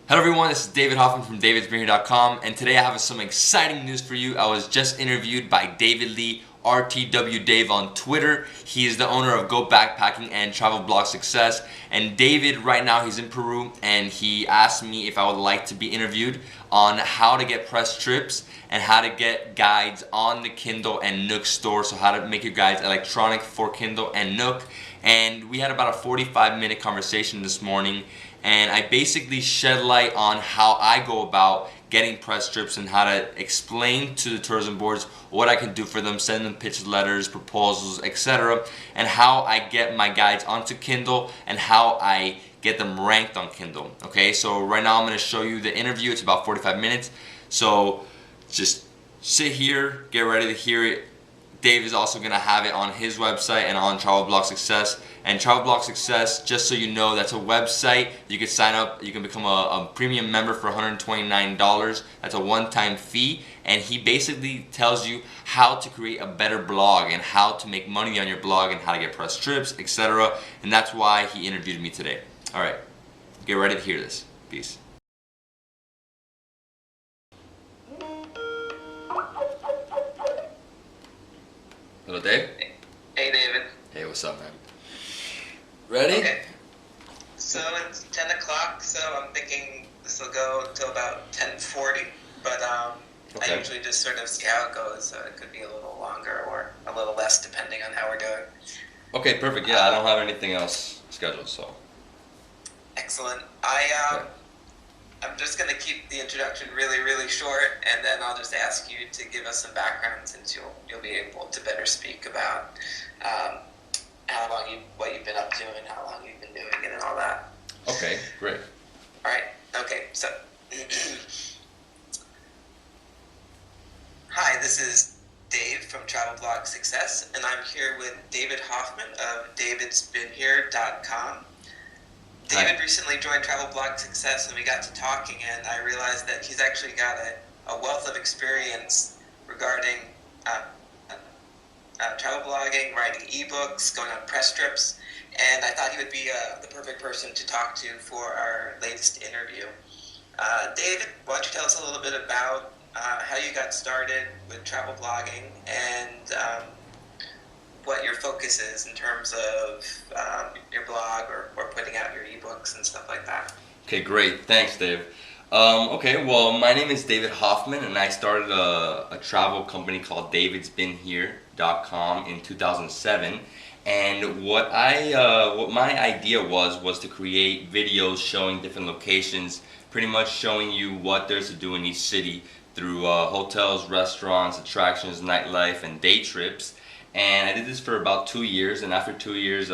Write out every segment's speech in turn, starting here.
Hello everyone, this is David Hoffman from Davidsbeenhere.com, and today I have some exciting news for you. I was just interviewed by David Lee, RTW Dave on Twitter. He is the owner of Go Backpacking and Travel Blog Success. And David, right now he's in Peru, and he asked me if I would like to be interviewed on how to get press trips and how to get guides on the Kindle and Nook store. So how to make your guides electronic for Kindle and Nook. And we had about a 45-minute conversation this morning, and I basically shed light on how I go about getting press trips and how to explain to the tourism boards what I can do for them, send them pitch letters, proposals, etc., and how I get my guides onto Kindle and how I get them ranked on Kindle. Okay, so right now I'm going to show you the interview. It's about 45 minutes, so just sit here, get ready to hear it. Dave is also going to have it on his website and on Travel Blog Success. And Travel Blog Success, just so you know, that's a website. You can sign up, you can become a premium member for $129. That's a one-time fee. And he basically tells you how to create a better blog and how to make money on your blog and how to get press trips, etc. And that's why he interviewed me today. All right, get ready to hear this. Peace. Hello, Dave. Hey, David. Hey, what's up, man? Ready? Okay. So it's 10 o'clock, so I'm thinking this will go till about 10:40, but Okay. I usually just sort of see how it goes, so it could be a little longer or a little less depending on how we're doing. Okay, perfect. Yeah, I don't have anything else scheduled, so. Excellent. I'm just going to keep the introduction really, really short, and then I'll just ask you to give us some background since you'll be able to better speak about how long what you've been up to and how long you've been doing it and all that. Okay, great. All right. Okay. So, hi, this is Dave from Travel Blog Success, and I'm here with David Hoffman of Davidsbeenhere.com. David recently joined Travel Blog Success, and we got to talking, and I realized that he's actually got a wealth of experience regarding travel blogging, writing ebooks, going on press trips, and I thought he would be the perfect person to talk to for our latest interview. David, why don't you tell us a little bit about how you got started with travel blogging and what your focus is in terms of your blog or putting out your ebooks and stuff like that. Okay, great. Thanks, Dave. Okay, well, my name is David Hoffman, and I started a travel company called Davidsbeenhere.com in 2007. And what my idea was to create videos showing different locations, pretty much showing you what there's to do in each city through hotels, restaurants, attractions, nightlife, and day trips. And I did this for about 2 years, and after 2 years,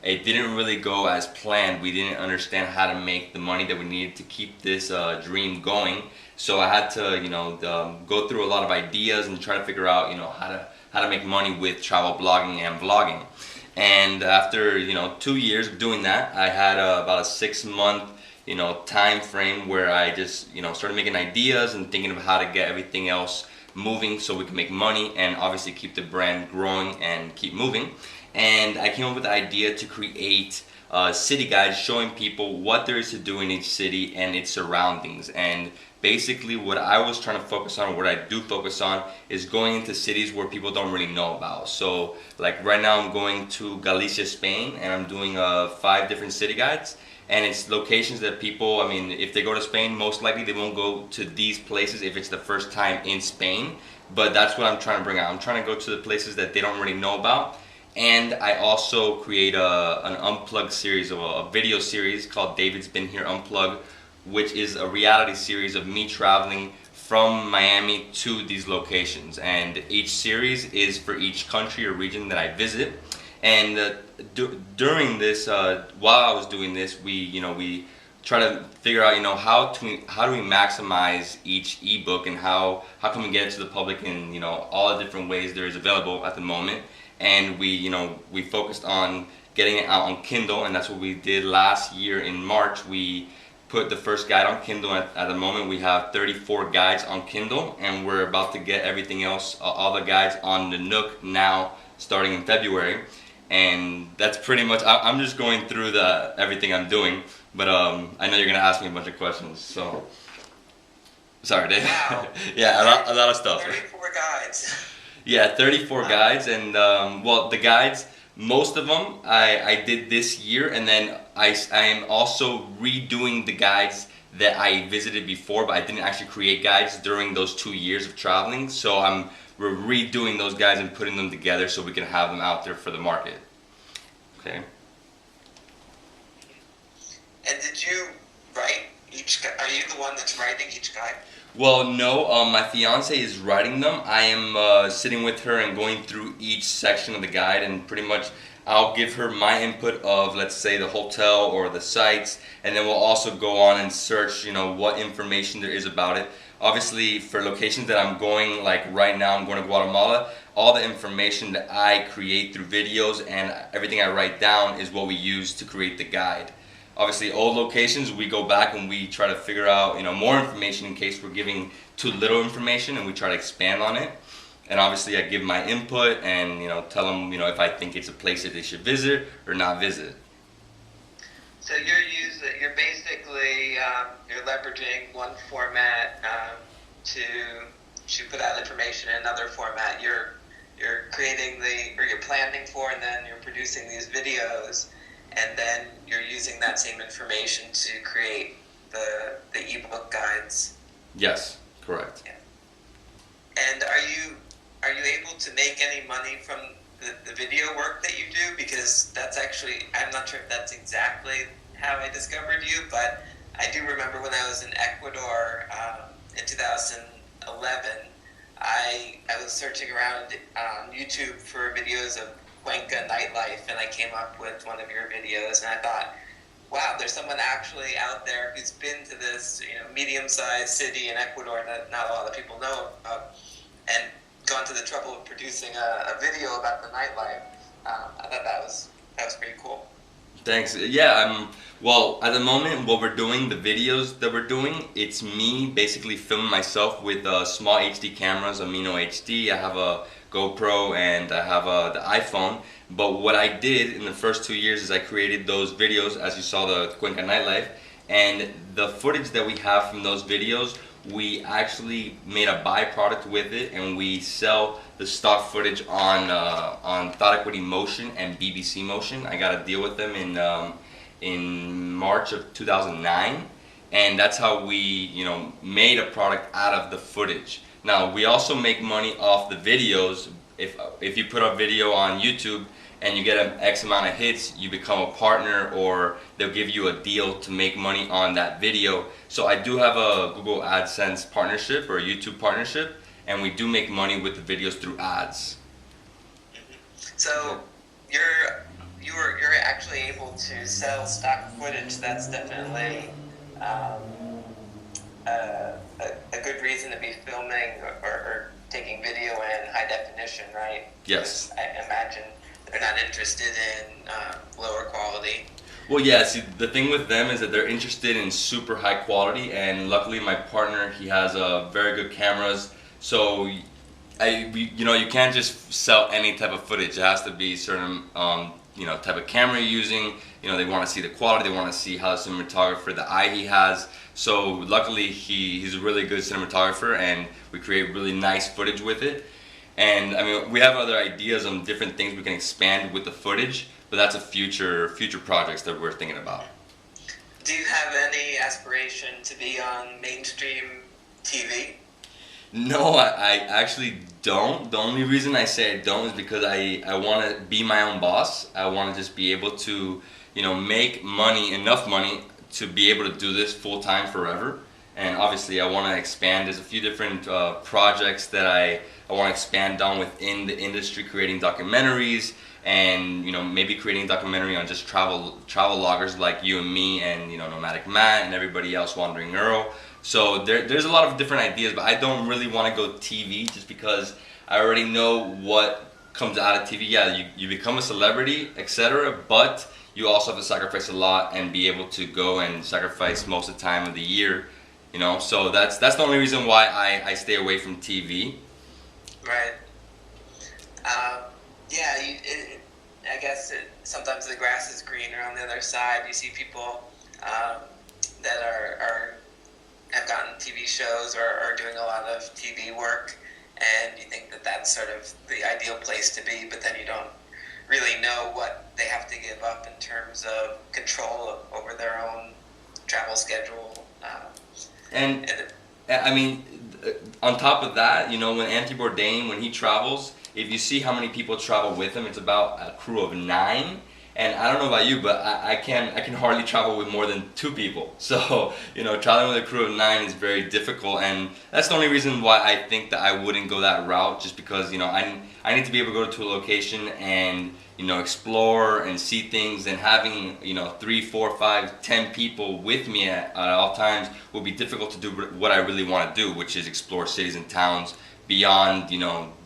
it didn't really go as planned. We didn't understand how to make the money that we needed to keep this dream going. So I had to, go through a lot of ideas and try to figure out, how to make money with travel blogging and vlogging. And after, 2 years of doing that, I had about a 6-month, time frame where I just, started making ideas and thinking of how to get everything else moving so we can make money and obviously keep the brand growing and keep moving. And I came up with the idea to create city guides showing people what there is to do in each city and its surroundings. And basically what I was trying to focus on, what I do focus on, is going into cities where people don't really know about. So like right now I'm going to Galicia, Spain, and I'm doing 5 different city guides. And it's locations that people, if they go to Spain, most likely they won't go to these places if it's the first time in Spain. But that's what I'm trying to bring out. I'm trying to go to the places that they don't really know about. And I also create an unplugged series, a video series called Davidsbeenhere Unplugged, which is a reality series of me traveling from Miami to these locations. And each series is for each country or region that I visit. And during this, while I was doing this, we try to figure out, how do we maximize each ebook and how can we get it to the public in, all the different ways there is available at the moment. And we focused on getting it out on Kindle, and that's what we did last year in March. We put the first guide on Kindle. At the moment we have 34 guides on Kindle, and we're about to get everything else, all the guides on the Nook now starting in February. and that's pretty much. I'm just going through the everything I'm doing, but I know you're gonna ask me a bunch of questions, so sorry, Dave. Wow. Yeah, a lot of stuff. 34 guides. Yeah, 34 guides, and well, the guides, most of them I did this year, and then I am also redoing the guides that I visited before, but I didn't actually create guides during those 2 years of traveling. So we're redoing those guides and putting them together so we can have them out there for the market. Okay. And did you write each guide? Are you the one that's writing each guide? Well, no, my fiance is writing them. I am sitting with her and going through each section of the guide, and pretty much I'll give her my input of, let's say, the hotel or the sites, and then we'll also go on and search, what information there is about it. Obviously, for locations that I'm going, like right now I'm going to Guatemala, all the information that I create through videos and everything I write down is what we use to create the guide. Obviously, old locations, we go back and we try to figure out, more information in case we're giving too little information, and we try to expand on it. And obviously, I give my input and, tell them, if I think it's a place that they should visit or not visit. So you're basically you're leveraging one format to put out information in another format. You're creating you're planning for, and then you're producing these videos, and then you're using that same information to create the ebook guides. Yes, correct. Yeah. And are you able to make any money from the video work that you do? Because that's actually, I'm not sure if that's exactly how I discovered you, but I do remember when I was in Ecuador in 2011, I was searching around on YouTube for videos of Cuenca nightlife, and I came up with one of your videos, and I thought, wow, there's someone actually out there who's been to this medium-sized city in Ecuador that not a lot of people know about, and gone to the trouble of producing a video about the nightlife. I thought that was pretty cool. Thanks. Yeah, well, at the moment, what we're doing, the videos that we're doing, it's me basically filming myself with small HD cameras, Amino HD. I have a GoPro and I have the iPhone. But what I did in the first 2 years is I created those videos, as you saw, the Cuenca nightlife, and the footage that we have from those videos, we actually made a byproduct with it, and we sell the stock footage on Thought Equity Motion and BBC Motion. I got a deal with them in March of 2009, and that's how we made a product out of the footage. Now we also make money off the videos. If you put a video on YouTube and you get an X amount of hits, you become a partner, or they'll give you a deal to make money on that video. So I do have a Google AdSense partnership or a YouTube partnership, and we do make money with the videos through ads. So you're actually able to sell stock footage. That's definitely a good reason to be filming or taking video in high definition, right? Yes. I imagine they're not interested in lower quality. Well, yeah, see, the thing with them is that they're interested in super high quality, and luckily my partner, he has very good cameras, so you can't just sell any type of footage. It has to be certain type of camera you're using. They want to see the quality, they want to see how the cinematographer, the eye he has. So luckily he's a really good cinematographer, and we create really nice footage with it. And I mean, we have other ideas on different things we can expand with the footage, but that's a future projects that we're thinking about. Do you have any aspiration to be on mainstream TV? No, I actually don't. The only reason I say I don't is because I want to be my own boss. I want to just be able to, make money, enough money to be able to do this full time forever. And obviously I want to expand. There's a few different projects that I want to expand on within the industry, creating documentaries, and maybe creating a documentary on just travel loggers like you and me, and Nomadic Matt and everybody else, Wandering Earl. So there's a lot of different ideas, but I don't really want to go TV just because I already know what comes out of TV. Yeah, you become a celebrity, etc., but you also have to sacrifice a lot and be able to go and sacrifice most of the time of the year. So that's the only reason why I stay away from TV. Right. I guess sometimes the grass is greener on the other side. You see people that are have gotten TV shows or are doing a lot of TV work, and you think that that's sort of the ideal place to be, but then you don't really know what they have to give up in terms of control over their own travel schedule. And I mean, on top of that, when Anthony Bourdain, when he travels, if you see how many people travel with him, it's about a crew of 9. And I don't know about you, but I can hardly travel with more than 2 people. So, traveling with a crew of 9 is very difficult, and that's the only reason why I think that I wouldn't go that route, just because, I need to be able to go to a location and, explore and see things, and having, 3, 4, 5, 10 people with me at all times will be difficult to do what I really want to do, which is explore cities and towns beyond,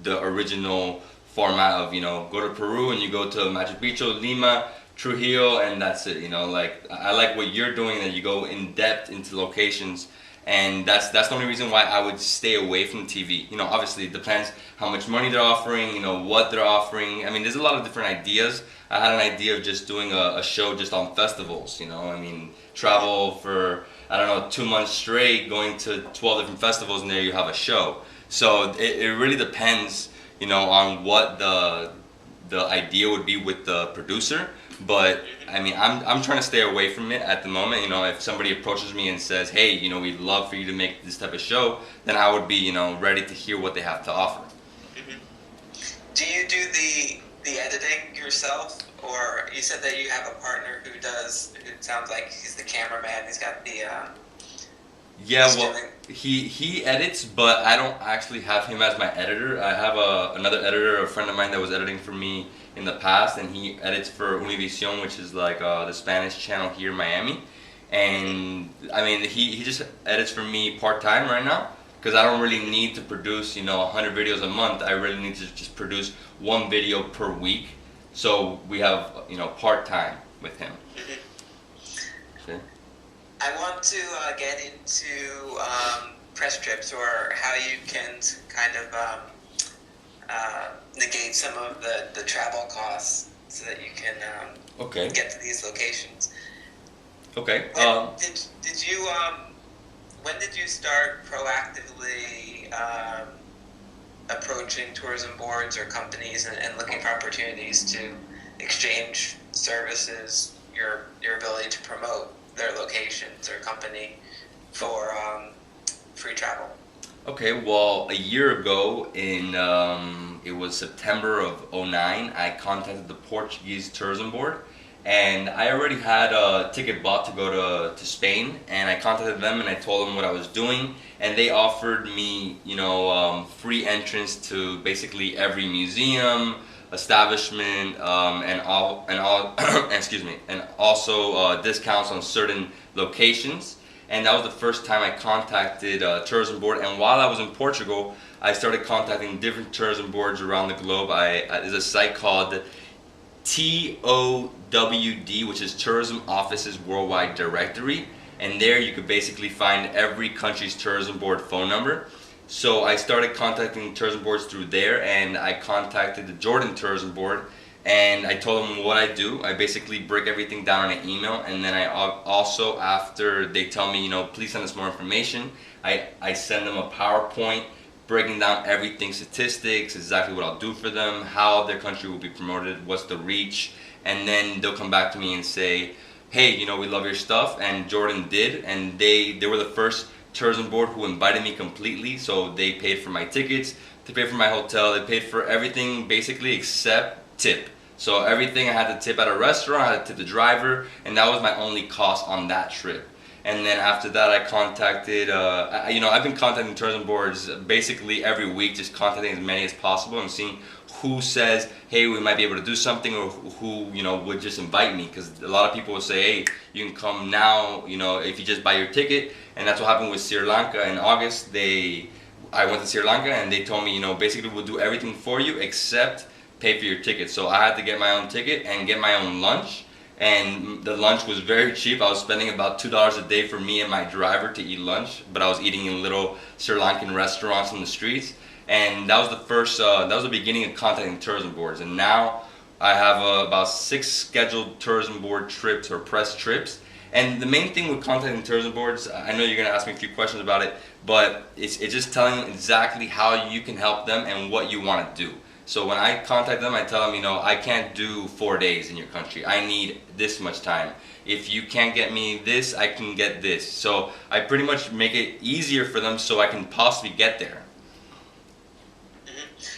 the original format of, go to Peru and you go to Machu Picchu, Lima, Trujillo, and that's it. Like, I like what you're doing, that you go in depth into locations, and that's the only reason why I would stay away from TV. Obviously it depends how much money they're offering, what they're offering. I mean, there's a lot of different ideas. I had an idea of just doing a show just on festivals, travel for, I don't know, 2 months straight, going to 12 different festivals, and there you have a show. So it really depends, on what the idea would be with the producer. But I mean, I'm trying to stay away from it at the moment. If somebody approaches me and says, hey, we'd love for you to make this type of show, then I would be, ready to hear what they have to offer. Mm-hmm. Do you do the editing yourself, or you said that you have a partner who does? It sounds like he's the cameraman. He's got the yeah, well, he edits, but I don't actually have him as my editor. I have another editor, a friend of mine that was editing for me in the past, and he edits for Univision, which is like the Spanish channel here in Miami. And I mean, he just edits for me part-time right now, because I don't really need to produce 100 videos a month. I really need to just produce 1 video per week. So we have part-time with him. See? I want to get into press trips, or how you can kind of negate some of the travel costs so that you can Okay. get to these locations. Okay. Did you when did you start proactively approaching tourism boards or companies and looking for opportunities to exchange services, your ability to promote their locations or company for free travel? Okay, well, a year ago in it was September of '09, I contacted the Portuguese Tourism Board, and I already had a ticket bought to go to Spain, and I contacted them and I told them what I was doing, and they offered me, free entrance to basically every museum, establishment, and all excuse me, and also discounts on certain locations. And that was the first time I contacted a tourism board. And while I was in Portugal, I started contacting different tourism boards around the globe. There's a site called TOWD, which is Tourism Offices Worldwide Directory, and there you could basically find every country's tourism board phone number. So I started contacting tourism boards through there, and I contacted the Jordan Tourism Board, and I told them what I do. I basically break everything down in an email, and then I also, after they tell me, please send us more information, I send them a PowerPoint breaking down everything, statistics, exactly what I'll do for them, how their country will be promoted, what's the reach, and then they'll come back to me and say, hey, we love your stuff, and Jordan did, and they were the first tourism board who invited me completely. So they paid for my tickets, they paid for my hotel, they paid for everything basically except tip. So everything I had to tip at a restaurant, I had to tip the driver, and that was my only cost on that trip. And then after that, I contacted, I've been contacting tourism boards basically every week, just contacting as many as possible and seeing who says, hey, we might be able to do something, or who, would just invite me. Because a lot of people will say, hey, you can come now, if you just buy your ticket. And that's what happened with Sri Lanka in August. I went to Sri Lanka, and they told me, basically we'll do everything for you except pay for your ticket. So I had to get my own ticket and get my own lunch. And the lunch was very cheap. I was spending about $2 a day for me and my driver to eat lunch, but I was eating in little Sri Lankan restaurants on the streets. And that was the beginning of contacting tourism boards. And now I have about 6 scheduled tourism board trips or press trips. And the main thing with contacting tourism boards, I know you're going to ask me a few questions about it, but it's just telling them exactly how you can help them and what you want to do. So when I contact them, I tell them, I can't do 4 days in your country. I need this much time. If you can't get me this, I can get this. So I pretty much make it easier for them so I can possibly get there.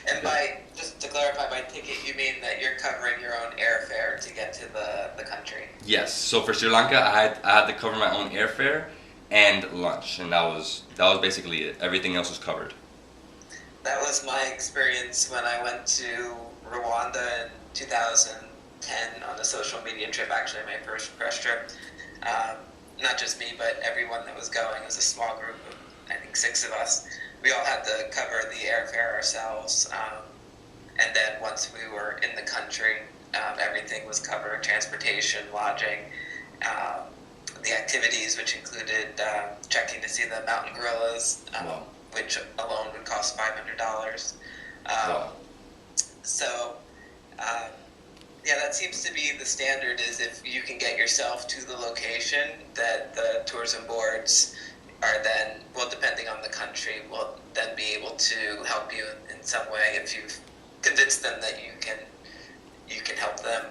And just to clarify, by ticket, you mean that you're covering your own airfare to get to the country? Yes. So for Sri Lanka, I had to cover my own airfare and lunch, and that was basically it. Everything else was covered. That was my experience when I went to Rwanda in 2010 on a social media trip, actually my first press trip. Not just me, but everyone that was going. It was a small group of, I think, 6 of us. We all had to cover the airfare ourselves. And then once we were in the country, everything was covered: transportation, lodging, the activities, which included checking to see the mountain gorillas, Wow. which alone would cost $500. Wow. So, yeah, that seems to be the standard, is if you can get yourself to the location, that the tourism boards are then, well, depending on the country, will then be able to help you in some way if you've convinced them that you can help them.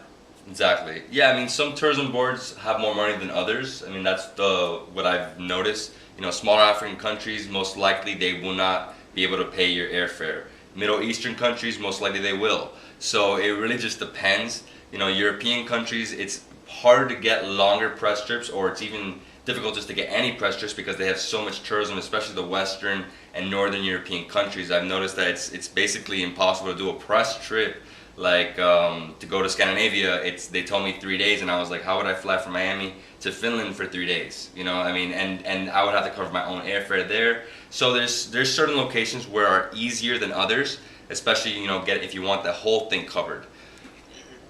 Exactly. Yeah, I mean, some tourism boards have more money than others. I mean, that's what I've noticed. Smaller African countries, most likely they will not be able to pay your airfare. Middle Eastern countries, most likely they will. So it really just depends. European countries, it's harder to get longer press trips, or it's even difficult just to get any press trips because they have so much tourism, especially the Western and Northern European countries. I've noticed that it's basically impossible to do a press trip. Like to go to Scandinavia, they told me 3 days, and I was like, how would I fly from Miami to Finland for 3 days? I mean, and I would have to cover my own airfare there. So there's certain locations where are easier than others, especially if you want the whole thing covered.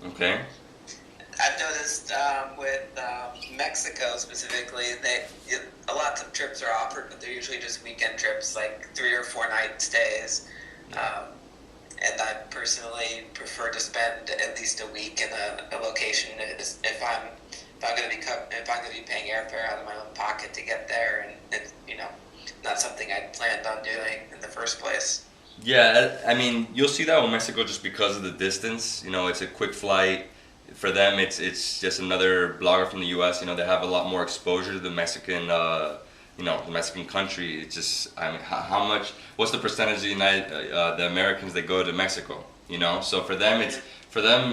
Okay. I've noticed with Mexico specifically, a lot of trips are offered, but they're usually just weekend trips, like 3 or 4 night stays. And I personally prefer to spend at least a week in a location if I'm going to be paying airfare out of my own pocket to get there, and it's not something I'd planned on doing in the first place. Yeah, I mean, you'll see that with Mexico just because of the distance. It's a quick flight. For them, it's just another blogger from the U.S. They have a lot more exposure to the Mexican, the Mexican country. It's just, I mean, how much? What's the percentage of the Americans that go to Mexico? So for them,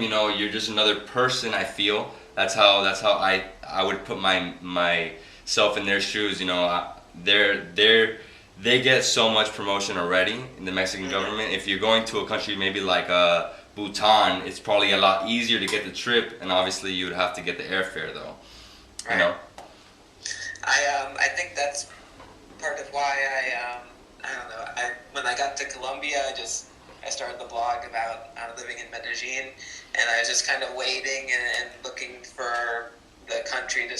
you're just another person. I feel that's how I would put myself in their shoes. They get so much promotion already in the Mexican government. If you're going to a country maybe like Bhutan, it's probably a lot easier to get the trip, and obviously you would have to get the airfare though. Right. I think that's part of why I don't know. When I got to Colombia, I started the blog about living in Medellin, and I was just kind of waiting and looking for the country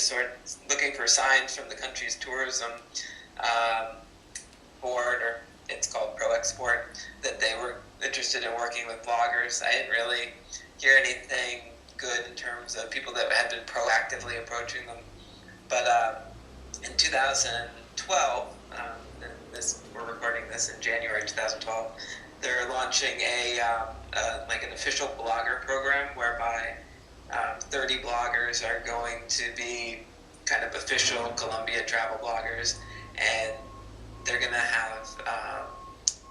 looking for signs from the country's tourism board, or it's called Pro Export, that they were interested in working with bloggers. I didn't really hear anything good in terms of people that had been proactively approaching them. But in 2012, we're recording this in January 2012, they're launching an official blogger program whereby 30 bloggers are going to be kind of official Colombia travel bloggers, and they're going to have,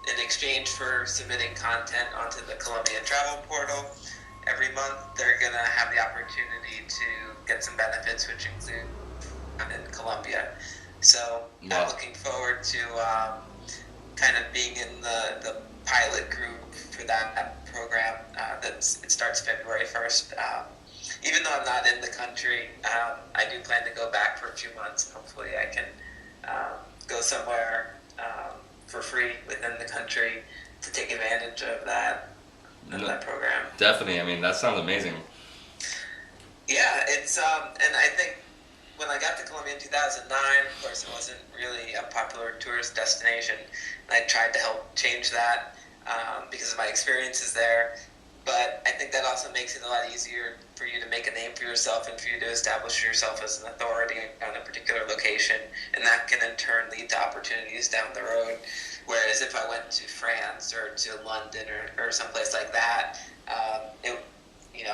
in exchange for submitting content onto the Colombia travel portal every month, they're going to have the opportunity to get some benefits, which include in Colombia. So I'm looking forward to kind of being in the pilot group for that program. It starts February 1st. Even though I'm not in the country, I do plan to go back for a few months. Hopefully I can go somewhere for free within the country to take advantage of that program. Definitely. I mean, that sounds amazing. Yeah, it's and I think when I got to Colombia in 2009, of course, it wasn't really a popular tourist destination, and I tried to help change that because of my experiences there. but I think that also makes it a lot easier for you to make a name for yourself and for you to establish yourself as an authority on a particular location, and that can in turn lead to opportunities down the road. Whereas if I went to France or to London or someplace like that,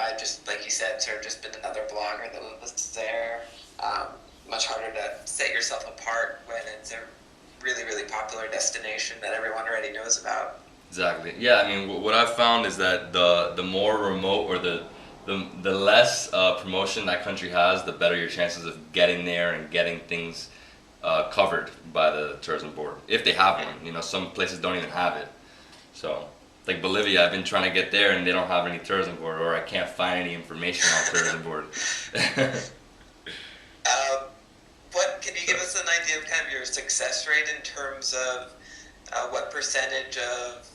I'd just, like you said, sort of just been another blogger that was there. Much harder to set yourself apart when it's a really, really popular destination that everyone already knows about. Exactly. Yeah, I mean, what I've found is that the more remote or the less promotion that country has, the better your chances of getting there and getting things covered by the tourism board, if they have one. Some places don't even have it. So, like Bolivia, I've been trying to get there and they don't have any tourism board, or I can't find any information on tourism board. What can you give us an idea of kind of your success rate in terms of what percentage of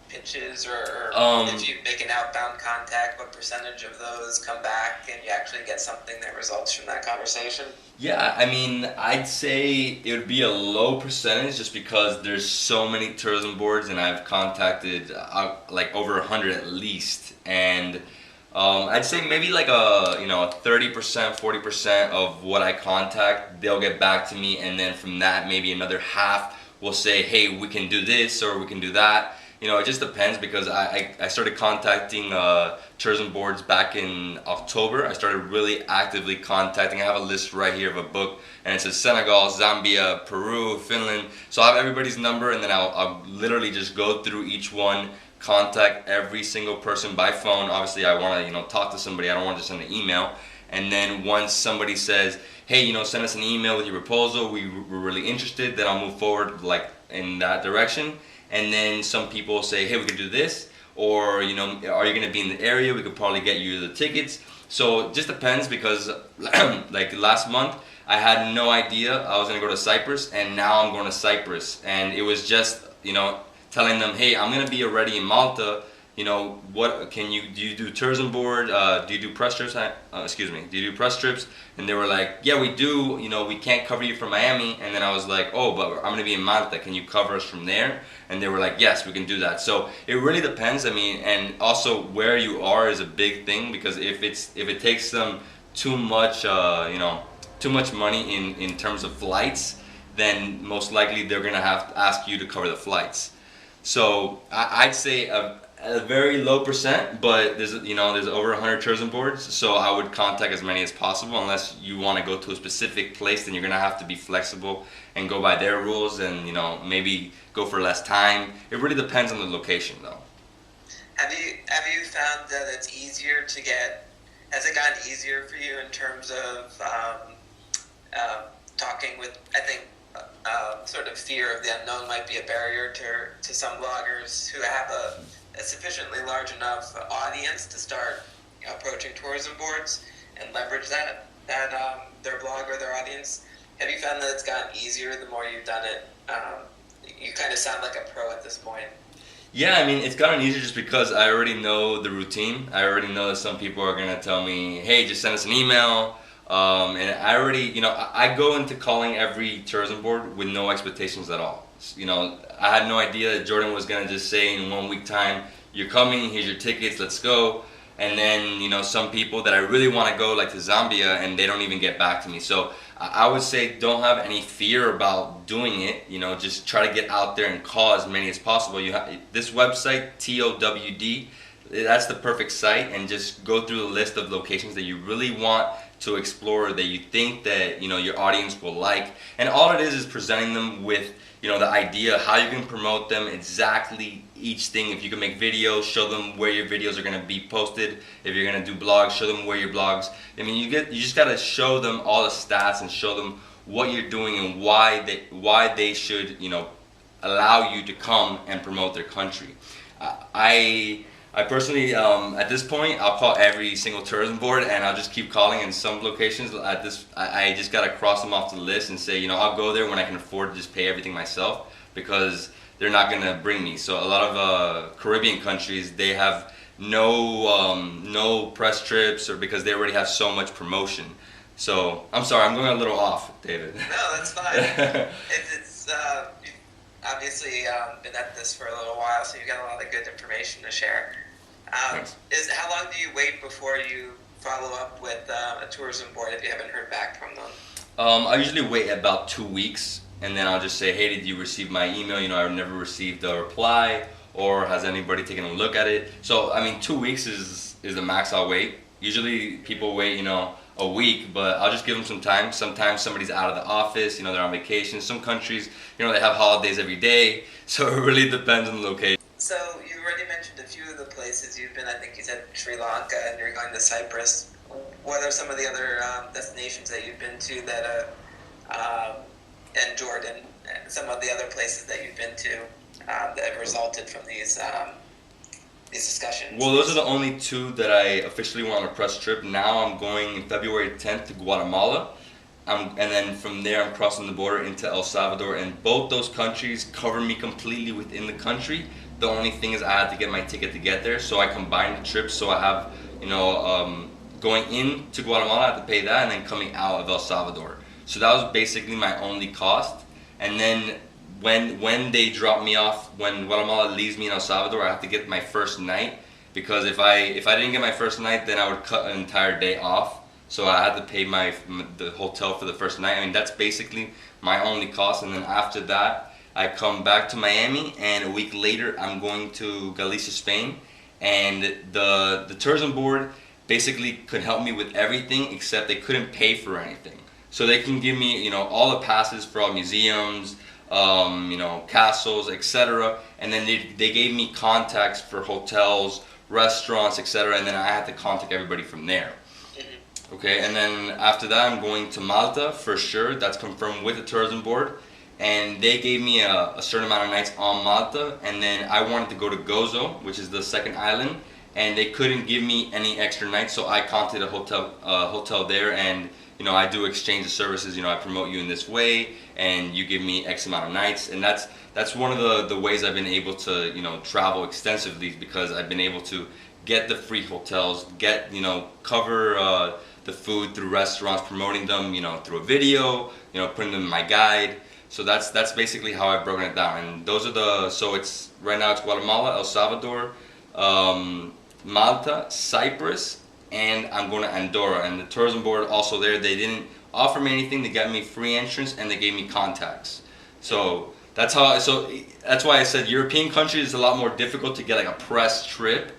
pitches or if you make an outbound contact, what percentage of those come back and you actually get something that results from that conversation? Yeah, I mean, I'd say it would be a low percentage just because there's so many tourism boards and I've contacted like over 100 at least, and I'd say maybe like a 30%, 40% of what I contact, they'll get back to me, and then from that maybe another half will say, hey, we can do this or we can do that. It just depends because I started contacting tourism boards back in October. I started really actively contacting. I have a list right here of a book, and it says Senegal, Zambia, Peru, Finland. So I have everybody's number, and then I'll literally just go through each one, contact every single person by phone. Obviously, I want to talk to somebody. I don't want to just send an email. And then once somebody says, hey, send us an email with your proposal, we're really interested, then I'll move forward like in that direction. And then some people say, hey, we can do this, or are you going to be in the area? We could probably get you the tickets. So it just depends because like last month I had no idea I was going to go to Cyprus, and now I'm going to Cyprus, and it was just telling them, hey, I'm going to be already in Malta. What do you do tourism board? Do you do press trips? Do you do press trips? And they were like, yeah, we do. We can't cover you from Miami. And then I was like, oh, but I'm going to be in Malta. Can you cover us from there? And they were like, yes, we can do that. So it really depends. I mean, and also where you are is a big thing, because if it takes them too much, too much money in terms of flights, then most likely they're going to have to ask you to cover the flights. So I'd say a very low percent, but there's over 100 tourism boards, so I would contact as many as possible. Unless you want to go to a specific place, then you're gonna have to be flexible and go by their rules, and maybe go for less time. It really depends on the location, though. Have you found that it's easier to get? Has it gotten easier for you in terms of talking with? I think sort of fear of the unknown might be a barrier to some bloggers who have a sufficiently large enough audience to start approaching tourism boards and leverage that their blog or their audience. Have you found that it's gotten easier the more you've done it? You kind of sound like a pro at this point. Yeah, I mean, it's gotten easier just because I already know the routine. I already know that some people are going to tell me, hey, just send us an email. And I already, I go into calling every tourism board with no expectations at all. I had no idea that Jordan was going to just say in 1 week time, you're coming, here's your tickets, let's go. And then, some people that I really want to go, like to Zambia, and they don't even get back to me. So I would say don't have any fear about doing it. Just try to get out there and call as many as possible. You have this website, TOWD, that's the perfect site, and just go through the list of locations that you really want to explore, that you think that your audience will like. And all it is presenting them with the idea how you can promote them, exactly each thing. If you can make videos, show them where your videos are going to be posted. If you're going to do blogs, show them where your blogs. I mean, you just got to show them all the stats and show them what you're doing and why they should allow you to come and promote their country. I personally, at this point, I'll call every single tourism board, and I'll just keep calling. In some locations, I just gotta cross them off the list and say, I'll go there when I can afford to just pay everything myself, because they're not gonna bring me. So a lot of Caribbean countries, they have no press trips, or because they already have so much promotion. So I'm sorry, I'm going a little off, David. No, that's fine. It's you've obviously been at this for a little while, so you've got a lot of good information to share. Thanks. How long do you wait before you follow up with a tourism board if you haven't heard back from them? I usually wait about 2 weeks, and then I'll just say, hey, did you receive my email? I've never received a reply, or has anybody taken a look at it? So, I mean, 2 weeks is the max I'll wait. Usually people wait, a week, but I'll just give them some time. Sometimes somebody's out of the office, they're on vacation. Some countries, they have holidays every day, so it really depends on the location. So you already mentioned a few of the places you've been. I think you said Sri Lanka and you're going to Cyprus. What are some of the other destinations that you've been to and Jordan, and some of the other places that you've been to that have resulted from these discussions? Well, those are the only two that I officially went on a press trip. Now I'm going February 10th to Guatemala. And then from there I'm crossing the border into El Salvador, and both those countries cover me completely within the country. The only thing is I had to get my ticket to get there, so I combined the trips. So I have, going into Guatemala, I have to pay that, and then coming out of El Salvador. So that was basically my only cost. And then when they drop me off, when Guatemala leaves me in El Salvador, I have to get my first night, because if I didn't get my first night, then I would cut an entire day off. So I had to pay the hotel for the first night. I mean, that's basically my only cost. And then after that, I come back to Miami, and a week later, I'm going to Galicia, Spain. And the tourism board basically could help me with everything, except they couldn't pay for anything. So they can give me, all the passes for all museums, castles, etc. And then they gave me contacts for hotels, restaurants, etc. And then I had to contact everybody from there. Okay, and then after that, I'm going to Malta for sure. That's confirmed with the tourism board. And they gave me a certain amount of nights on Malta. And then I wanted to go to Gozo, which is the second island. And they couldn't give me any extra nights. So I contacted a hotel there. And, I do exchange of services. I promote you in this way. And you give me X amount of nights. And that's one of the ways I've been able to, travel extensively, because I've been able to get the free hotels, cover the food through restaurants, promoting them, through a video, putting them in my guide. So that's basically how I've broken it down. And those are so right now it's Guatemala, El Salvador, Malta, Cyprus, and I'm going to Andorra. And the tourism board also there, they didn't offer me anything. They got me free entrance, and they gave me contacts. So that's why I said European countries is a lot more difficult to get like a press trip.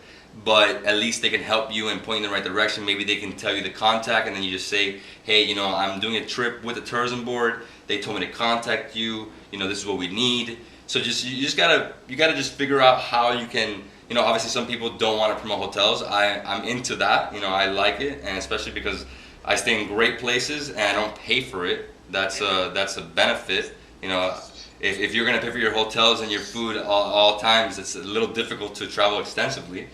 But at least they can help you and point you in the right direction. Maybe they can tell you the contact, and then you just say, hey, I'm doing a trip with the tourism board. They told me to contact you. This is what we need. So you gotta just figure out how you can. Obviously some people don't want to promote hotels. I'm into that. I like it, and especially because I stay in great places and I don't pay for it. That's a benefit. If you're gonna pay for your hotels and your food all times, it's a little difficult to travel extensively.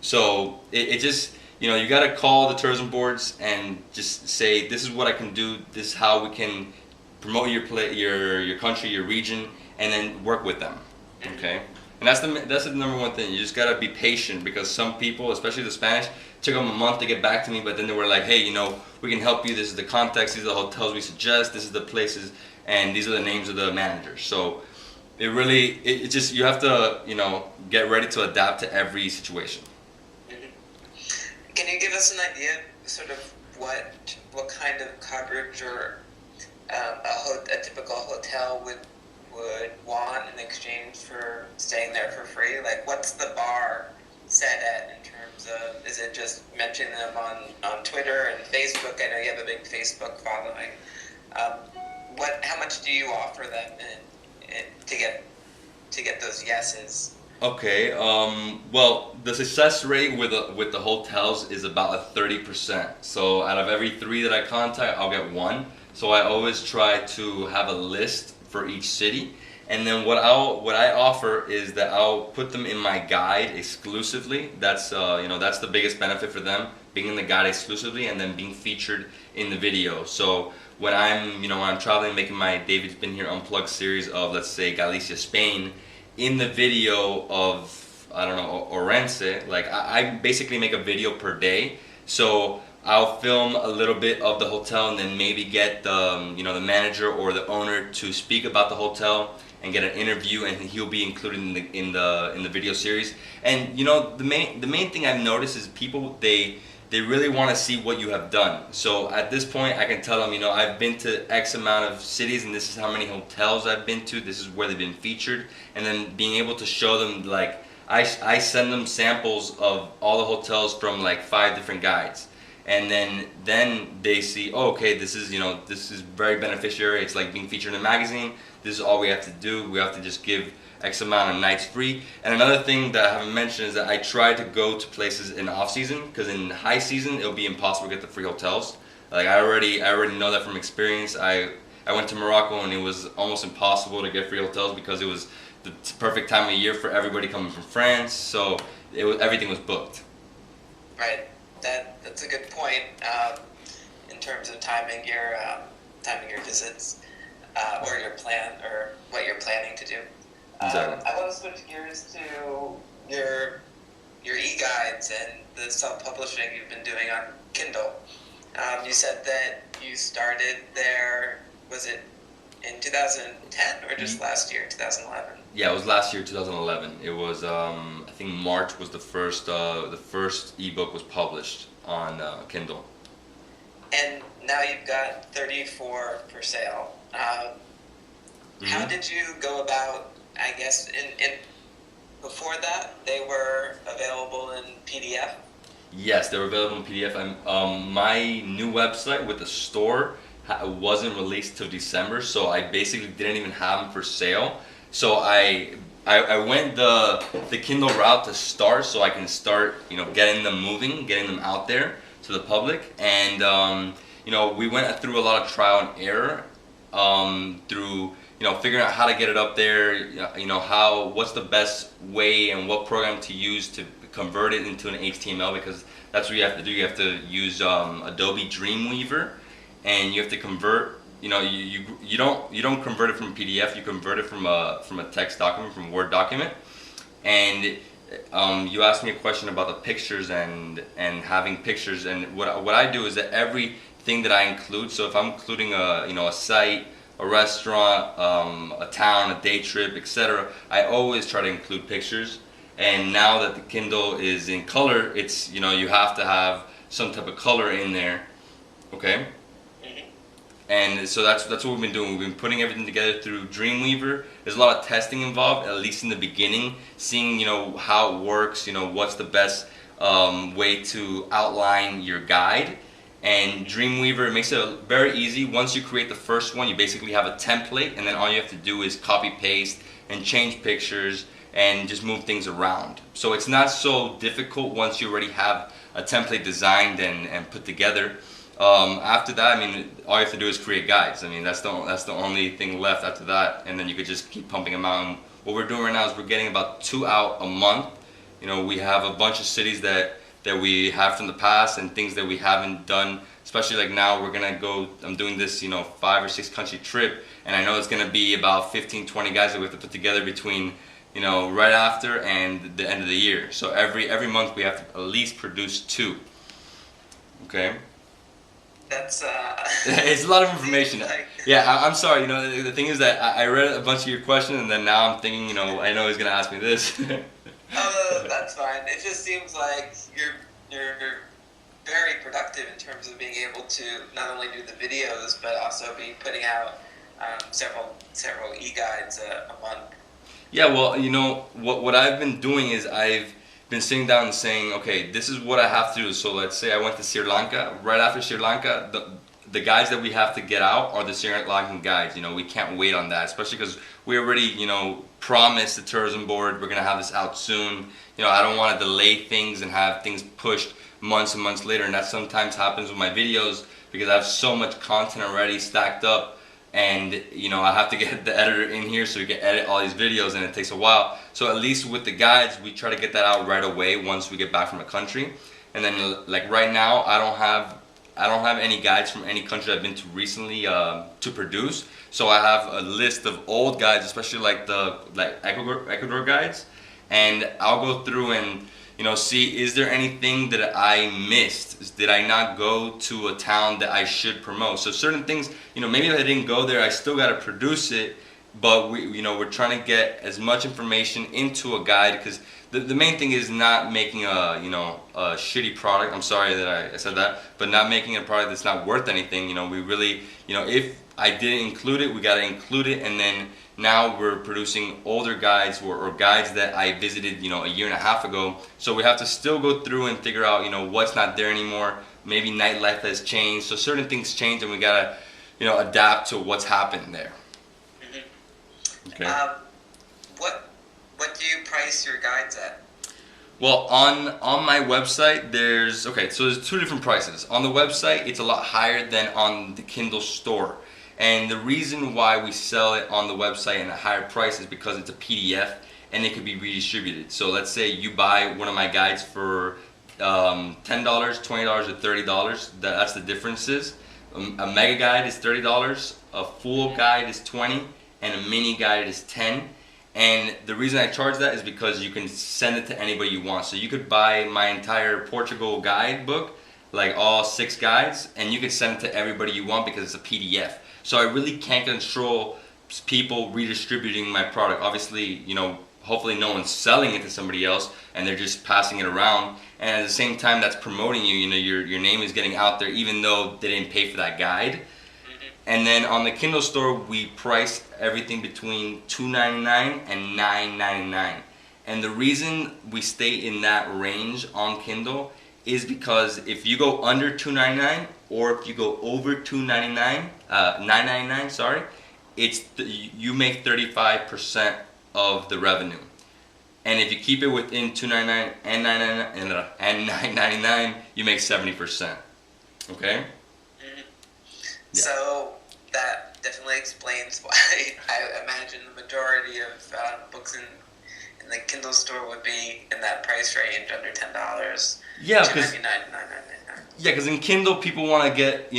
So it just, you got to call the tourism boards and just say, this is what I can do, this is how we can promote your country, your region, and then work with them. Okay? And that's the number one thing. You just got to be patient, because some people, especially the Spanish, took them a month to get back to me, but then they were like, hey, we can help you, this is the context, these are the hotels we suggest, this is the places, and these are the names of the managers. So it just, you have to, get ready to adapt to every situation. Can you give us an idea, sort of what kind of coverage or a typical hotel would want in exchange for staying there for free? Like, what's the bar set at in terms of? Is it just mentioning them on Twitter and Facebook? I know you have a big Facebook following. How much do you offer them to get those yeses? Okay, well, the success rate with the hotels is about 30%. So out of every 3 that I contact, I'll get 1. So I always try to have a list for each city, and then what I offer is that I'll put them in my guide exclusively. That's that's the biggest benefit for them, being in the guide exclusively, and then being featured in the video. So when I'm traveling, making my Davidsbeenhere Unplugged series of, let's say, Galicia, Spain, in the video of, I don't know, Orense, like I basically make a video per day. So I'll film a little bit of the hotel, and then maybe get the the manager or the owner to speak about the hotel, and get an interview, and he'll be included in the video series. And you know, the main thing I've noticed is people, they really want to see what you have done. So at this point, I can tell them, you know, I've been to X amount of cities, and this is how many hotels I've been to. This is where they've been featured, and then being able to show them, like, I send them samples of all the hotels from like 5 different guides, and then they see, oh, okay, this is, you know, this is very beneficiary. It's like being featured in a magazine. This is all we have to do. We have to just give X amount of nights free. And another thing that I haven't mentioned is that I try to go to places in off season, because in high season it'll be impossible to get the free hotels. Like I already know that from experience. I went to Morocco, and it was almost impossible to get free hotels because it was the perfect time of year for everybody coming from France. So everything was booked. Right. That's a good point in terms of timing your visits or your plan or what you're planning to do. Exactly. I want to switch gears to your e-guides and the self-publishing you've been doing on Kindle. You said that you started there, was it in 2010 or just last year, 2011? Yeah, it was last year, 2011. It was, I think March was the first ebook was published on Kindle. And now you've got 34 for sale. How did you go about, I guess, in before that, they were available in PDF? Yes, they were available in PDF. My new website with the store wasn't released till December, so I basically didn't even have them for sale. So I went the Kindle route to start, so I can start, you know, getting them moving, getting them out there to the public. And you know, we went through a lot of trial and error through, you know, figuring out how to get it up there, you know, what's the best way and what program to use to convert it into an HTML, because that's what you have to do. You have to use Adobe Dreamweaver, and you have to convert, you know, you don't convert it from PDF, you convert it from a text document, from a Word document. And you asked me a question about the pictures and having pictures, and what I do is that everything that I include, so if I'm including a site, a restaurant, a town, a day trip, etc., I always try to include pictures. And now that the Kindle is in color, it's, you know, you have to have some type of color in there, okay? And so that's what we've been doing. We've been putting everything together through Dreamweaver. There's a lot of testing involved, at least in the beginning, seeing, you know, how it works, you know, what's the best way to outline your guide. And Dreamweaver, it makes it very easy. Once you create the first one, you basically have a template, and then all you have to do is copy paste and change pictures and just move things around. So it's not so difficult once you already have a template designed and put together. After that, I mean, all you have to do is create guides. I mean, that's the only thing left after that, and then you could just keep pumping them out. And what we're doing right now is we're getting about 2 out a month. You know, we have a bunch of cities that we have from the past and things that we haven't done. Especially like now, we're gonna go. I'm doing this, you know, 5 or 6 country trip, and I know it's gonna be about 15-20 guys that we have to put together between, you know, right after and the end of the year. So every month we have to at least produce 2. Okay. That's it's a lot of information. Like, yeah, I'm sorry. You know, the thing is that I read a bunch of your questions, and then now I'm thinking, you know, I know he's gonna ask me this. oh, that's fine. It just seems like you're very productive in terms of being able to not only do the videos but also be putting out several e-guides a month. Yeah, well, you know, what I've been doing is I've been sitting down and saying, okay, this is what I have to do. So let's say I went to Sri Lanka. Right after Sri Lanka, the guides that we have to get out are the Sri Lankan guides. You know, we can't wait on that, especially because we already, you know, promised the tourism board we're going to have this out soon. You know, I don't want to delay things and have things pushed months and months later, and that sometimes happens with my videos because I have so much content already stacked up. And, you know, I have to get the editor in here so we can edit all these videos, and it takes a while. So at least with the guides, we try to get that out right away once we get back from the country. And then, like right now, I don't have any guides from any country I've been to recently to produce. So I have a list of old guides, especially like the Ecuador guides, and I'll go through and, you know, see, is there anything that I missed? Did I not go to a town that I should promote? So certain things, you know, maybe if I didn't go there, I still got to produce it but we're trying to get as much information into a guide, because the main thing is not making a shitty product. I'm sorry that I said that, but not making a product that's not worth anything. We really, if I didn't include it, we got to include it. And then now we're producing older guides, or guides that I visited a year and a half ago, so we have to still go through and figure out what's not there anymore. Maybe nightlife has changed, so certain things change, and we gotta adapt to what's happened there. Okay. What do you price your guides at? Well, on my website, there's two different prices. On the website, it's a lot higher than on the Kindle store. And the reason why we sell it on the website at a higher price is because it's a PDF and it could be redistributed. So let's say you buy one of my guides for $10, $20, or $30. That's the differences. A mega guide is $30, a full guide is $20, and a mini guide is $10. And the reason I charge that is because you can send it to anybody you want. So you could buy my entire Portugal guidebook, like all 6 guides, and you could send it to everybody you want because it's a PDF. So I really can't control people redistributing my product. Obviously, hopefully no one's selling it to somebody else and they're just passing it around. And at the same time, that's promoting you. Your name is getting out there even though they didn't pay for that guide. And then on the Kindle store, we price everything between $2.99 and $9.99. And the reason we stay in that range on Kindle is because if you go under $2.99 or if you go over $9.99, sorry, you make 35% of the revenue. And if you keep it within $2.99 and $9.99, you make 70%. Okay? Mm-hmm. Yeah. So that definitely explains why I imagine the majority of books in the Kindle store would be in that price range, under $10. Yeah, because in Kindle people want to get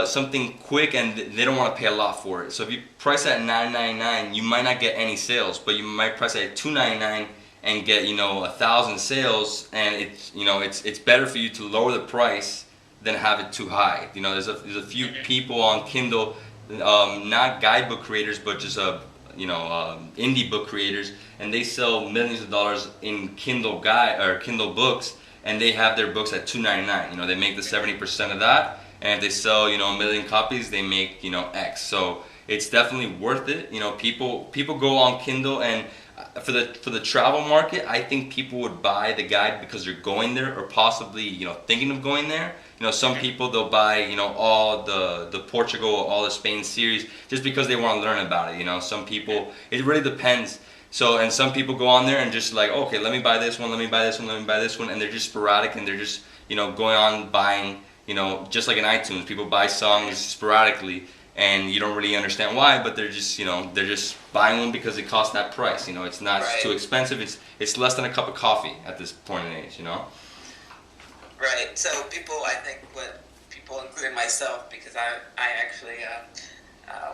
something quick and they don't want to pay a lot for it. So if you price at $9.99, you might not get any sales, but you might price at $2.99 and get 1,000 sales, and it's better for you to lower the price than have it too high. There's a few people on Kindle, not guidebook creators, but just indie book creators, and they sell millions of dollars in Kindle Kindle books, and they have their books at $2.99. They make the 70% of that, and if they sell a million copies, they make X. So it's definitely worth it. People go on Kindle, and for the travel market, I think people would buy the guide because they're going there, or possibly thinking of going there. Some people, they'll buy all the Portugal, all the Spain series just because they want to learn about it. Some people, it really depends. So, and some people go on there and just like, okay, let me buy this one, let me buy this one, let me buy this one, and they're just sporadic, and they're just going on buying, just like in iTunes, people buy songs sporadically, and you don't really understand why, but they're just buying one because it costs that price. It's not too expensive. It's less than a cup of coffee at this point in age. Right. So people, I think, including myself, because I actually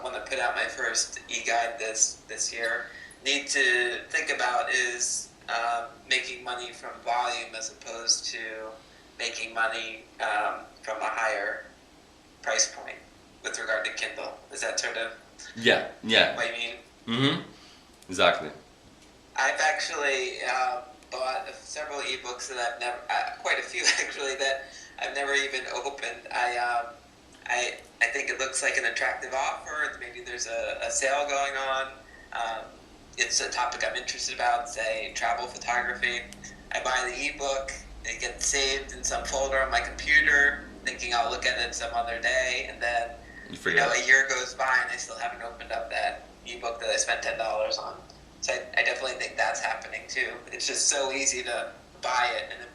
want to put out my first e-guide this year, need to think about is making money from volume as opposed to making money from a higher price point with regard to Kindle. Is that sort of what you mean? Mm-hmm. Exactly. I've actually bought several ebooks that I've never, quite a few actually, that I've never even opened. I think it looks like an attractive offer. Maybe there's a sale going on. It's a topic I'm interested about, say travel photography. I buy the ebook. It gets saved in some folder on my computer, thinking I'll look at it some other day, and then a year goes by and I still haven't opened up that ebook that I spent $10 on. So I definitely think that's happening too. It's just so easy to buy it, and if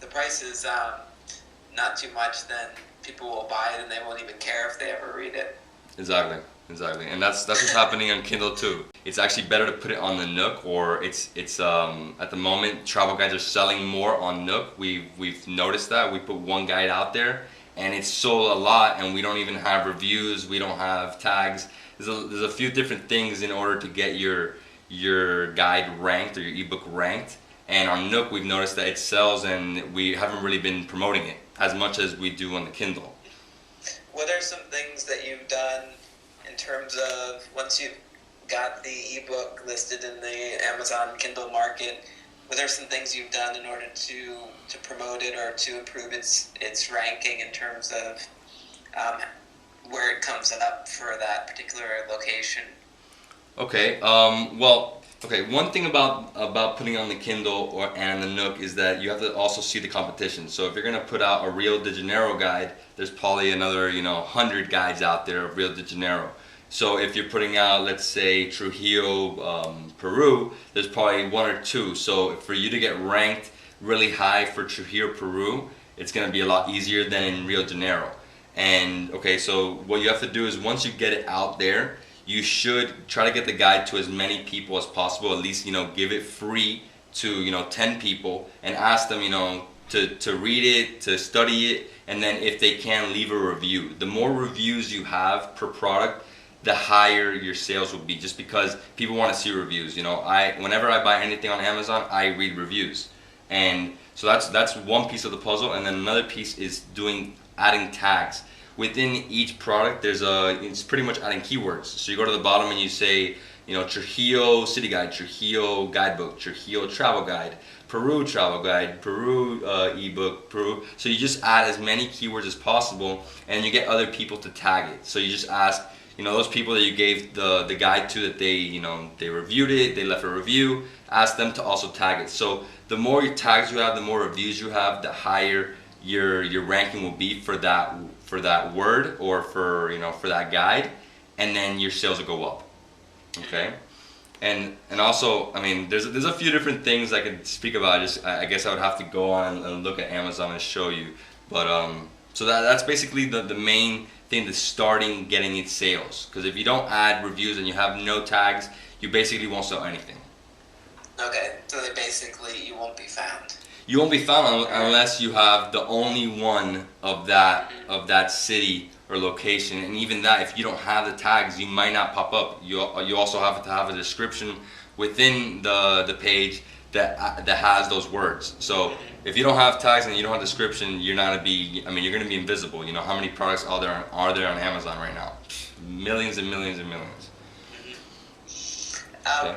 the price is not too much, then people will buy it and they won't even care if they ever read it. Exactly, and that's what's happening on Kindle too. It's actually better to put it on the Nook, or it's at the moment travel guides are selling more on Nook. We've noticed that. We put one guide out there and it's sold a lot, and we don't even have reviews. We don't have tags. There's a few different things in order to get your guide ranked or your ebook ranked. And on Nook, we've noticed that it sells, and we haven't really been promoting it as much as we do on the Kindle. What are some things that you've done in in terms of once you got the ebook listed in the Amazon Kindle market, were there some things you've done in order to promote it or to improve its ranking in terms of where it comes up for that particular location? Okay. Okay. One thing about putting on the Kindle and the Nook is that you have to also see the competition. So if you're gonna put out a Rio de Janeiro guide, there's probably another 100 guides out there of Rio de Janeiro. So if you're putting out, let's say, Trujillo, Peru, there's probably one or two. So for you to get ranked really high for Trujillo, Peru, it's gonna be a lot easier than in Rio de Janeiro. And okay, so what you have to do is once you get it out there, you should try to get the guide to as many people as possible. At least give it free to 10 people and ask them to read it, to study it, and then if they can, leave a review. The more reviews you have per product, the higher your sales will be, just because people want to see reviews. Whenever I buy anything on Amazon, I read reviews, and so that's one piece of the puzzle. And then another piece is adding tags within each product. It's pretty much adding keywords. So you go to the bottom and you say, Trujillo City Guide, Trujillo Guidebook, Trujillo Travel Guide, Peru Travel Guide, Peru ebook, Peru. So you just add as many keywords as possible, and you get other people to tag it. So you just ask, those people that you gave the guide to, that they reviewed it, they left a review, ask them to also tag it. So the more tags you have, the more reviews you have, the higher your ranking will be for that word or for that guide, and then your sales will go up. Okay, and also, there's a few different things I could speak about. I guess I would have to go on and look at Amazon and show you, but so that's basically the main thing that's starting getting its sales. Because if you don't add reviews and you have no tags, you basically won't sell anything. Okay, so you won't be found. You won't be found unless you have the only one of that city or location, and even that, if you don't have the tags, you might not pop up. You also have to have a description within the page that has those words. So if you don't have tags and you don't have description, you're not gonna be. You're gonna be invisible. How many products are there on Amazon right now? Millions and millions and millions. Okay.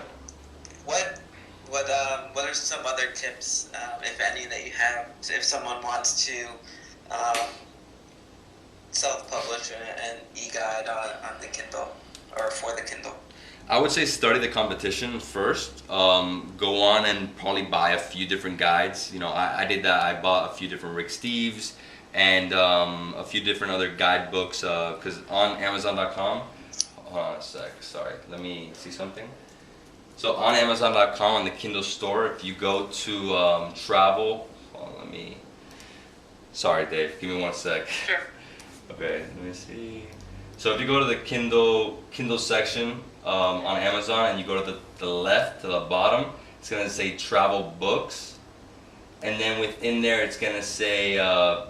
What are some other tips, if any, that you have if someone wants to self-publish an e-guide on the Kindle or for the Kindle? I would say study the competition first. Go on and probably buy a few different guides. I did that. I bought a few different Rick Steves and a few different other guidebooks because on Amazon.com. Hold on a sec. Sorry. Let me see something. So on Amazon.com, on the Kindle store, if you go to travel, sorry Dave, give me one sec. Sure. Okay, let me see. So if you go to the Kindle section on Amazon and you go to the left, to the bottom, it's going to say travel books. And then within there, it's going to say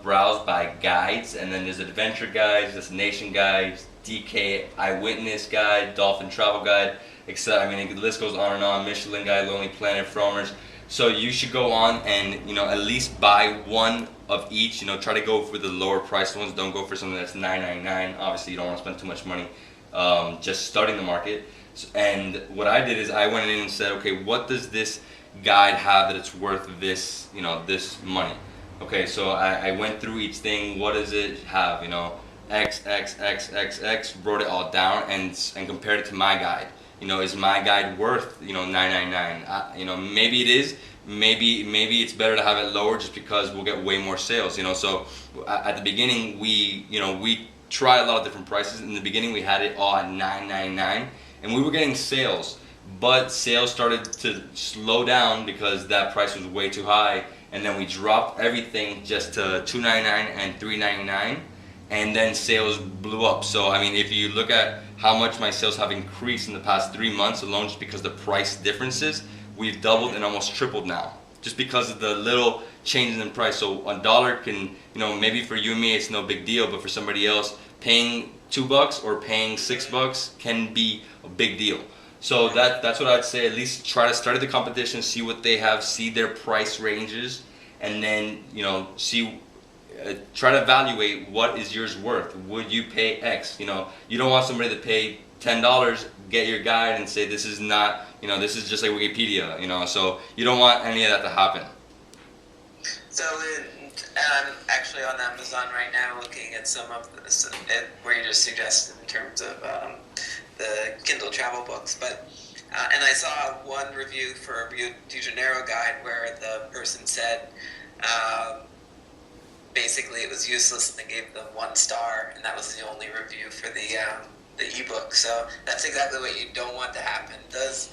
browse by guides. And then there's adventure guides, destination guides, DK eyewitness guide, dolphin travel guide, etc. The list goes on and on. Michelin guide, Lonely Planet, Frommer's. So you should go on and at least buy one of each. Try to go for the lower priced ones. Don't go for something that's $9.99. Obviously, you don't want to spend too much money just starting the market. And what I did is I went in and said, okay, what does this guide have that it's worth this this money? Okay, so I went through each thing. What does it have? X, X, X, X, X. Wrote it all down and compared it to my guide. Is my guide worth $9.99? Maybe it is. Maybe it's better to have it lower just because we'll get way more sales. So at the beginning we tried a lot of different prices. In the beginning we had it all at $9.99 and we were getting sales, but sales started to slow down because that price was way too high, and then we dropped everything just to $2.99 and $3.99, and then sales blew up. So if you look at how much my sales have increased in the past 3 months alone, just because the price differences, we've doubled and almost tripled now, just because of the little changes in price. So $1 can, maybe for you and me it's no big deal, but for somebody else, paying $2 or paying $6 can be a big deal. So that's what I'd say. At least try to study the competition, see what they have, see their price ranges, and then see try to evaluate what is yours worth. Would you pay X? You know, you don't want somebody to pay $10, get your guide and say this is not, you know, this is just like Wikipedia, you know, so you don't want any of that to happen. So I'm actually on Amazon right now looking at some of this, where you just suggested in terms of the Kindle travel books, but and I saw one review for a Rio de Janeiro guide where the person said basically it was useless and they gave them 1 star, and that was the only review for the ebook. So that's exactly what you don't want to happen. Does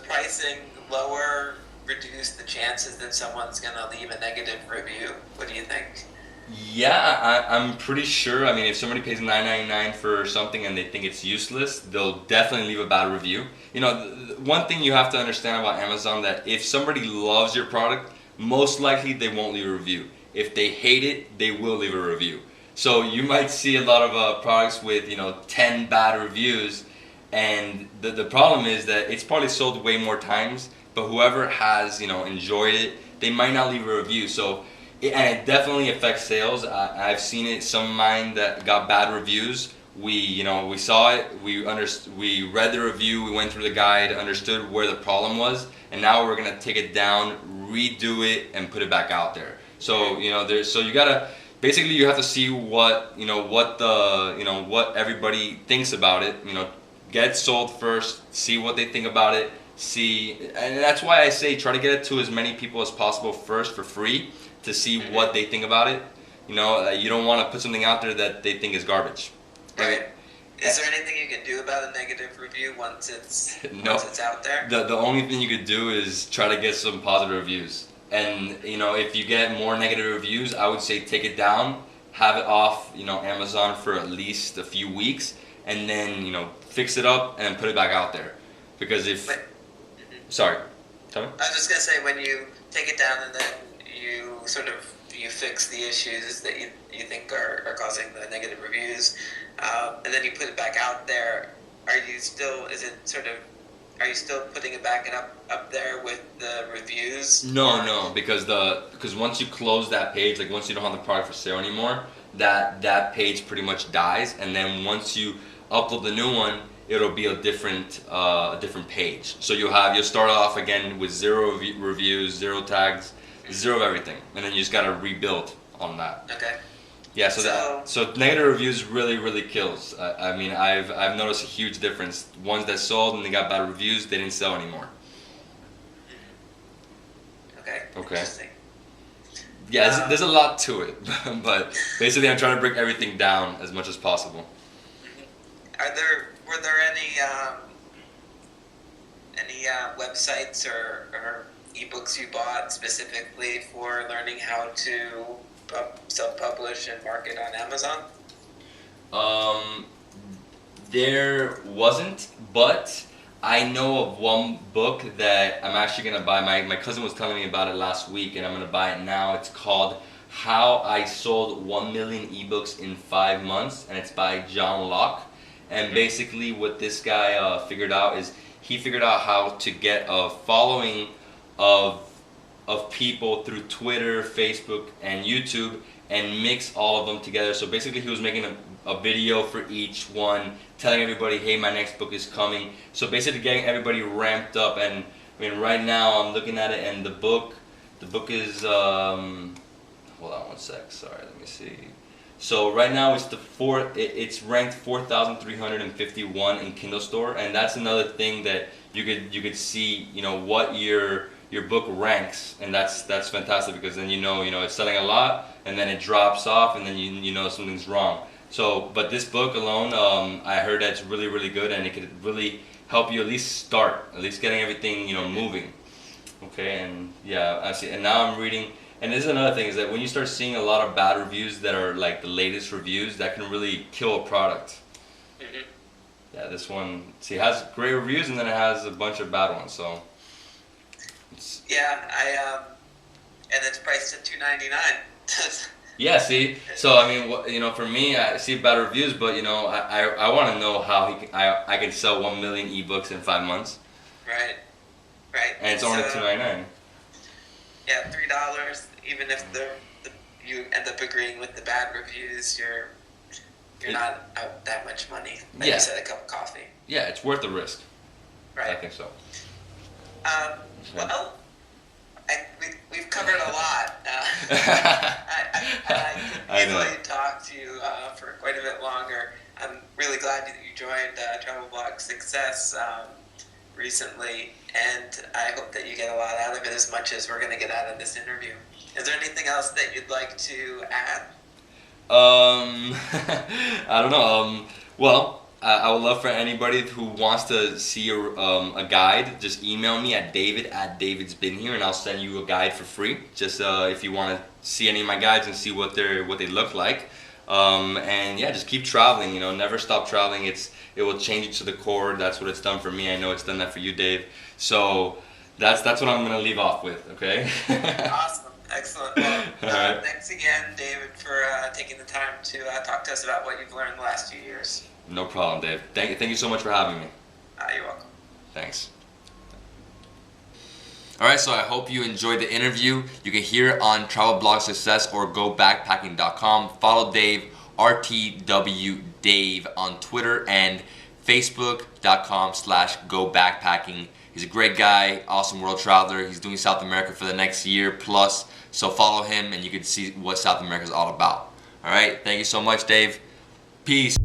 pricing lower reduce the chances that someone's going to leave a negative review? What do you think? Yeah, I'm pretty sure. I mean, if somebody pays $9.99 for something and they think it's useless, they'll definitely leave a bad review. You know, one thing you have to understand about Amazon, that if somebody loves your product, most likely they won't leave a review. If they hate it, they will leave a review. So you might see a lot of products with, you know, 10 bad reviews, and the problem is that it's probably sold way more times, but whoever has, you know, enjoyed it, they might not leave a review. So and it definitely affects sales. I've seen it. Some of mine that got bad reviews, we saw it, we read the review, we went through the guide, understood where the problem was, and now we're gonna take it down, redo it, and put it back out there. So you know, you gotta basically, you have to see what what everybody thinks about it. You know, get it sold first, see what they think about it, and that's why I say try to get it to as many people as possible first for free, to see what they think about it. You know, you don't want to put something out there that they think is garbage. Right. Is there anything you can do about a negative review once it's out there? The only thing you could do is try to get some positive reviews. And you know, if you get more negative reviews, I would say take it down, have it off, you know, Amazon for at least a few weeks, and then, you know, fix it up and put it back out there. Because if sorry, tell me. I was just gonna say, when you take it down and then you fix the issues that you think are causing the negative reviews, and then you put it back out there, are you still putting it back up there with the reviews? No, because once you close that page, like once you don't have the product for sale anymore, that page pretty much dies, and then once you upload the new one, it'll be a different page. So you'll start off again with 0 reviews, 0 tags, 0 of everything, and then you just gotta rebuild on that. Okay. Yeah. So negative reviews really kills. I mean, I've noticed a huge difference. Ones that sold and they got bad reviews, they didn't sell anymore. Okay. Interesting. Yeah, there's a lot to it, but basically I'm trying to break everything down as much as possible. Were there any websites or ebooks you bought specifically for learning how to self-publish and market on Amazon? There wasn't, but I know of one book that I'm actually gonna buy. My cousin was telling me about it last week, and I'm gonna buy it now. It's called How I Sold 1 Million Ebooks in 5 Months, and it's by John Locke. And basically what this guy figured out is he figured out how to get a following of people through Twitter, Facebook, and YouTube, and mix all of them together. So basically he was making a video for each one, telling everybody, hey, my next book is coming. So basically getting everybody ramped up. And I mean, right now I'm looking at it, and the book is hold on one sec, sorry, let me see. So right now it's it's ranked 4,351 in Kindle Store, and that's another thing that you could see, you know, what your book ranks, and that's fantastic, because then you know it's selling a lot, and then it drops off, and then you know something's wrong. So, but this book alone, I heard that it's really good, and it could really help you at least getting everything, you know, moving. Okay, and yeah, I see. And now I'm reading. And this is another thing, is that when you start seeing a lot of bad reviews that are like the latest reviews, that can really kill a product. Mm-hmm. Yeah, this one, see, it has great reviews, and then it has a bunch of bad ones. So. Yeah, and it's priced at $2.99. Yeah, see, so I mean, you know, for me, I see bad reviews, but you know, I want to know how I can sell 1 million ebooks in 5 months. Right. And it's only $2.99. Yeah, $3. Even if the you end up agreeing with the bad reviews, you're not out that much money. Like Yeah. you said, a cup of coffee. Yeah, it's worth the risk. I Right. think so. Well, we've covered a lot. I I could know. easily talk to you for quite a bit longer. I'm really glad that you joined Travel Blog Success recently, and I hope that you get a lot out of it as much as we're going to get out of this interview. Is there anything else that you'd like to add? I don't know. Well, I would love for anybody who wants to see a guide, just email me at Davidsbeenhere, and I'll send you a guide for free. Just if you want to see any of my guides and see what they look like. And yeah, just keep traveling. You know, never stop traveling. It will change you to the core. That's what it's done for me. I know it's done that for you, Dave. So that's what I'm gonna leave off with. Okay. Awesome. Excellent. Well, All right. thanks again, David, for taking the time to talk to us about what you've learned the last few years. No problem, Dave. Thank you so much for having me. You're welcome. Thanks. Alright, so I hope you enjoyed the interview. You can hear it on Travel Blog Success or gobackpacking.com. Follow Dave, RTW Dave, on Twitter and Facebook.com/gobackpacking. He's a great guy, awesome world traveler. He's doing South America for the next year plus. So follow him and you can see what South America is all about. Alright, thank you so much, Dave. Peace.